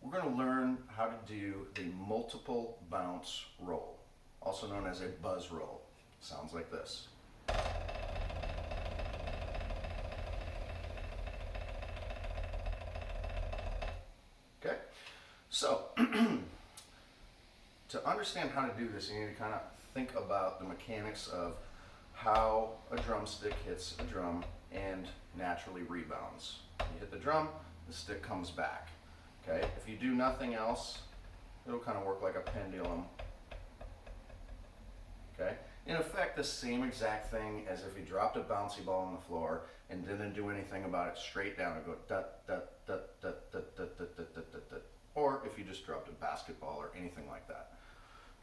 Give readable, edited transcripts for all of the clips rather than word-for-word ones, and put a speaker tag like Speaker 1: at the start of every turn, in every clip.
Speaker 1: We're going to learn how to do the multiple bounce roll, also known as a buzz roll. Sounds like this. Okay, so to understand how to do this, you need to kind of think about the mechanics of how a drumstick hits a drum and naturally rebounds. You hit the drum, the stick comes back. Okay, if you do nothing else, it'll kind of work like a pendulum. Okay, in effect, the same exact thing as if you dropped a bouncy ball on the floor and didn't do anything about it, straight down and go da da da da da da da da da da. Or if you just dropped a basketball or anything like that.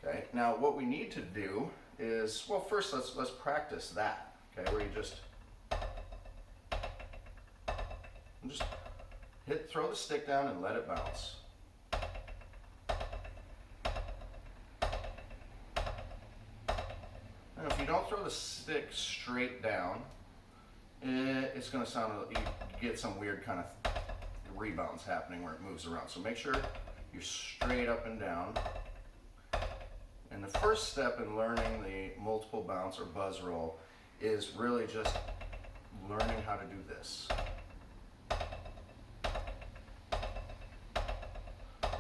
Speaker 1: Okay, now what we need to do is, well, first let's practice that. Okay, where you just throw the stick down and let it bounce. And if you don't throw the stick straight down, it's going to sound, you get some weird kind of rebounds happening where it moves around. So make sure you're straight up and down. And the first step in learning the multiple bounce or buzz roll is really just learning how to do this.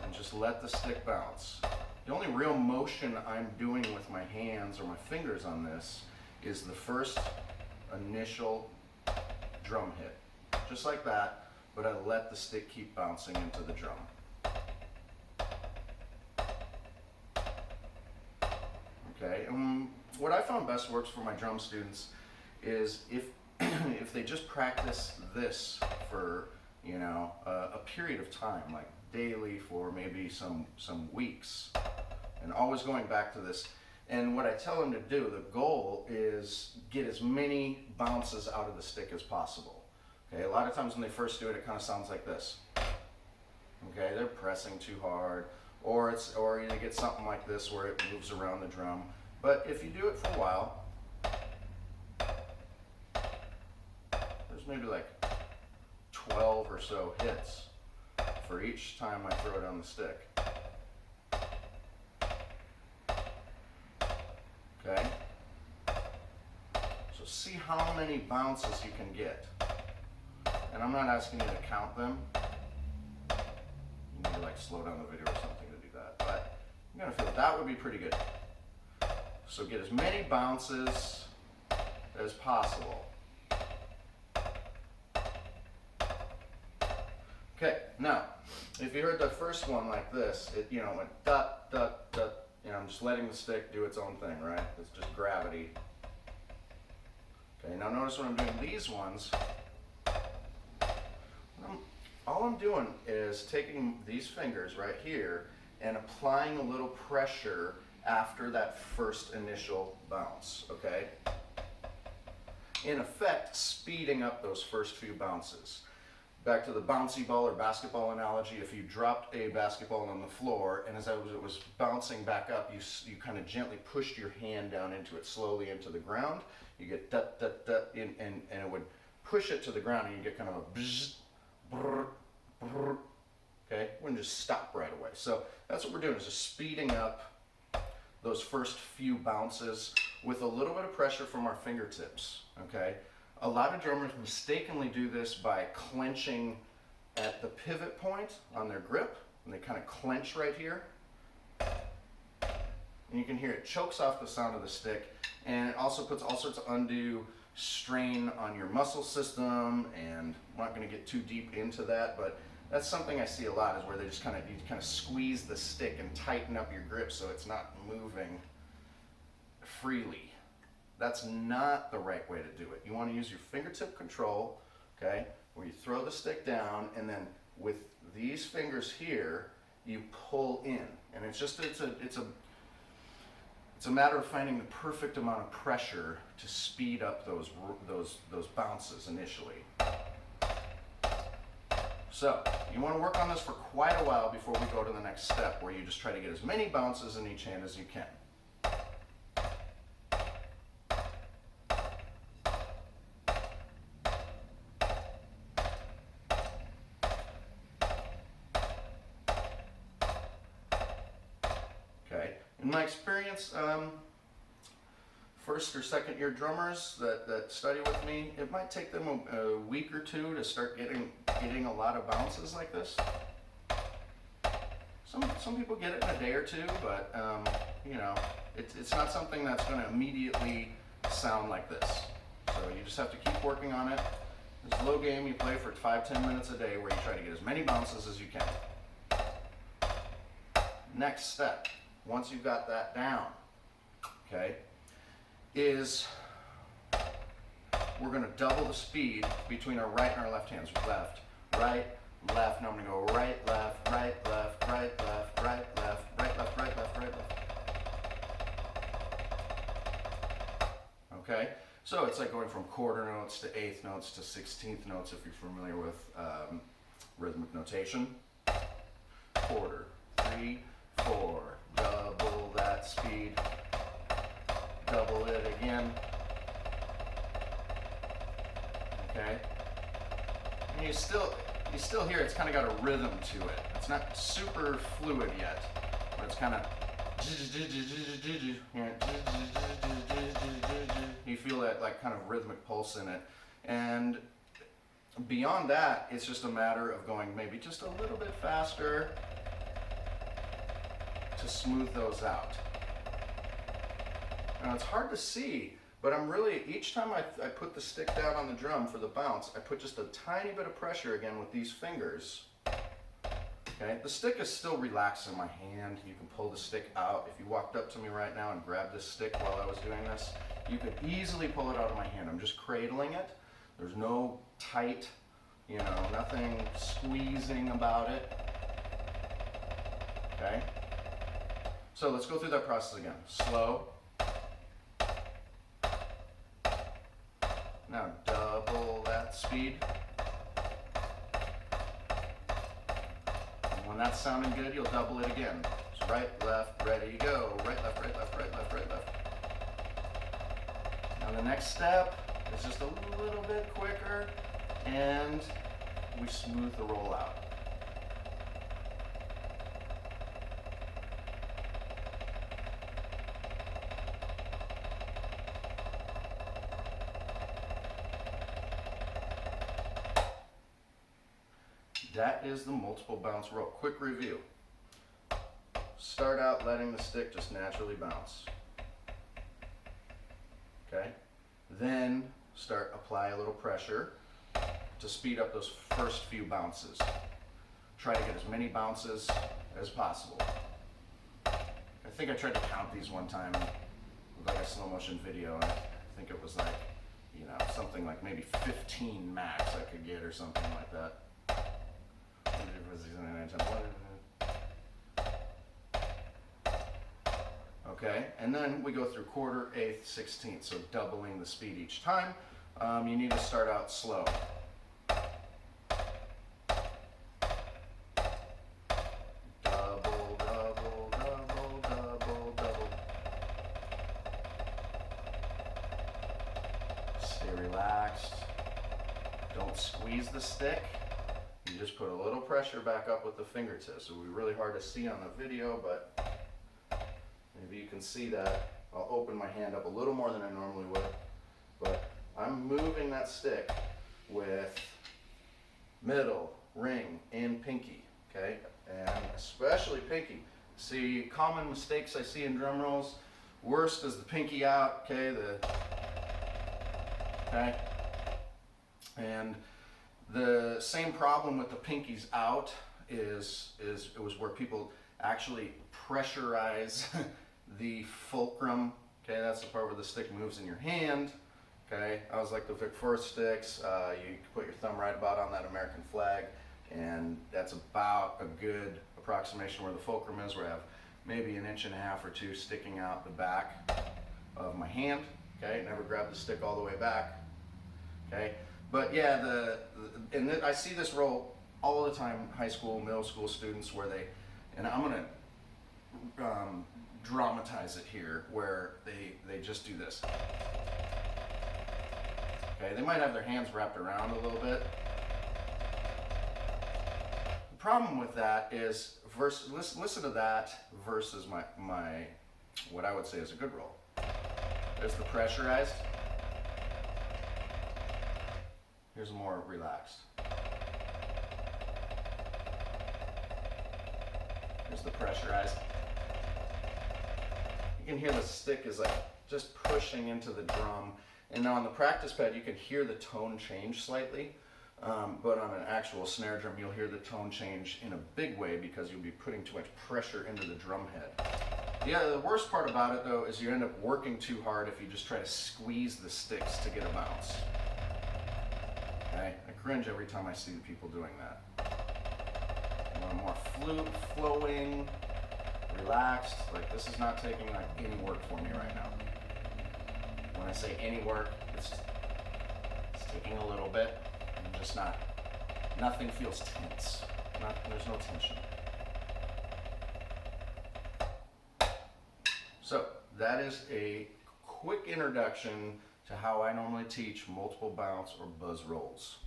Speaker 1: And just let the stick bounce. The only real motion I'm doing with my hands or my fingers on this is the first initial drum hit. Just like that, but I let the stick keep bouncing into the drum. Okay, and what I found best works for my drum students is if they just practice this for, you know, a period of time, like daily for maybe some weeks, and always going back to this. And what I tell them to do, the goal is get as many bounces out of the stick as possible. Okay, a lot of times when they first do it, it kind of sounds like this. Okay, they're pressing too hard, or you get something like this where it moves around the drum. But if you do it for a while, there's maybe like 12 or so hits for each time I throw it on the stick. Okay? So see how many bounces you can get. And I'm not asking you to count them. You need to like slow down the video or something to do that. But I'm gonna feel that would be pretty good. So get as many bounces as possible. Okay, now, if you heard the first one like this, it, you know, went dot, dot, dot, you know, I'm just letting the stick do its own thing, right? It's just gravity. Okay, now notice when I'm doing these ones, all I'm doing is taking these fingers right here and applying a little pressure after that first initial bounce, okay? In effect, speeding up those first few bounces. Back to the bouncy ball or basketball analogy, if you dropped a basketball on the floor and as it was bouncing back up, you kind of gently pushed your hand down into it, slowly into the ground. You get dut, dut, dut, and it would push it to the ground and you get kind of a bzz, brr, brr, okay? It wouldn't just stop right away. So that's what we're doing, is just speeding up those first few bounces with a little bit of pressure from our fingertips, okay? A lot of drummers mistakenly do this by clenching at the pivot point on their grip, and they kind of clench right here. And you can hear it chokes off the sound of the stick, and it also puts all sorts of undue strain on your muscle system, and I'm not going to get too deep into that, but that's something I see a lot, is where they just you kind of squeeze the stick and tighten up your grip so it's not moving freely. That's not the right way to do it. You want to use your fingertip control, okay, where you throw the stick down, and then with these fingers here, you pull in. And it's a matter of finding the perfect amount of pressure to speed up those bounces initially. So you want to work on this for quite a while before we go to the next step, where you just try to get as many bounces in each hand as you can. In my experience, first or second year drummers that study with me, it might take them a week or two to start getting a lot of bounces like this. Some people get it in a day or two, but you know, it's not something that's going to immediately sound like this. So you just have to keep working on it. This low game you play for 5-10 minutes a day where you try to get as many bounces as you can. Next step, once you've got that down, okay, is we're going to double the speed between our right and our left hands. Left, right, left. Now I'm going to go right, left, right, left, right, left, right, left, right, left, right, left, right, left. Okay, so it's like going from quarter notes to eighth notes to 16th notes if you're familiar with rhythmic notation. Quarter, 3, 4, double that speed, double it again. Okay, and you still hear it's kind of got a rhythm to it. It's not super fluid yet, but it's kind of, you feel that like kind of rhythmic pulse in it. And beyond that, it's just a matter of going maybe just a little bit faster to smooth those out. Now it's hard to see, but I'm really, each time I put the stick down on the drum for the bounce, I put just a tiny bit of pressure again with these fingers. Okay, the stick is still relaxed in my hand. You can pull the stick out. If you walked up to me right now and grabbed this stick while I was doing this, you could easily pull it out of my hand. I'm just cradling it. There's no tight, you know, nothing squeezing about it. Okay, so let's go through that process again. Slow. Now double that speed. And when that's sounding good, you'll double it again. So right, left, ready, go. Right, left, right, left, right, left, right, left. Now the next step is just a little bit quicker, and we smooth the roll out. That is the multiple bounce roll. Quick review. Start out letting the stick just naturally bounce. Okay? Then apply a little pressure to speed up those first few bounces. Try to get as many bounces as possible. I think I tried to count these one time with like a slow motion video, and I think it was like, you know, something like maybe 15 max I could get or something like that. Okay, and then we go through quarter, eighth, 16th, so doubling the speed each time. You need to start out slow. Double, double, double, double, double. Stay relaxed. Don't squeeze the stick. You just put a little pressure back up with the fingertips. It will be really hard to see on the video, but maybe you can see that. I'll open my hand up a little more than I normally would, but I'm moving that stick with middle, ring, and pinky, okay? And especially pinky. See, common mistakes I see in drum rolls. Worst is the pinky out, okay? Okay? And the same problem with the pinkies out is it was where people actually pressurize the fulcrum. Okay, that's the part where the stick moves in your hand. Okay, I was like the Vic Firth sticks. You put your thumb right about on that American flag, and that's about a good approximation where the fulcrum is, where I have maybe 1.5 inches or 2 sticking out the back of my hand. Okay, never grab the stick all the way back. Okay. But yeah, I see this roll all the time, high school, middle school students, where and I'm gonna dramatize it here, where they just do this. Okay, they might have their hands wrapped around a little bit. The problem with that is, listen to that versus my what I would say is a good roll. There's the pressurized. Here's a more relaxed. Here's the pressurized. You can hear the stick is like just pushing into the drum. And now on the practice pad, you can hear the tone change slightly. But on an actual snare drum, you'll hear the tone change in a big way because you'll be putting too much pressure into the drum head. Yeah, the worst part about it though is you end up working too hard if you just try to squeeze the sticks to get a bounce. Okay? I cringe every time I see people doing that. I want more flowing, relaxed. Like, this is not taking like any work for me right now. When I say any work, it's taking a little bit. And just not, nothing feels tense. There's no tension. So that is a quick introduction to how I normally teach multiple bounce or buzz rolls.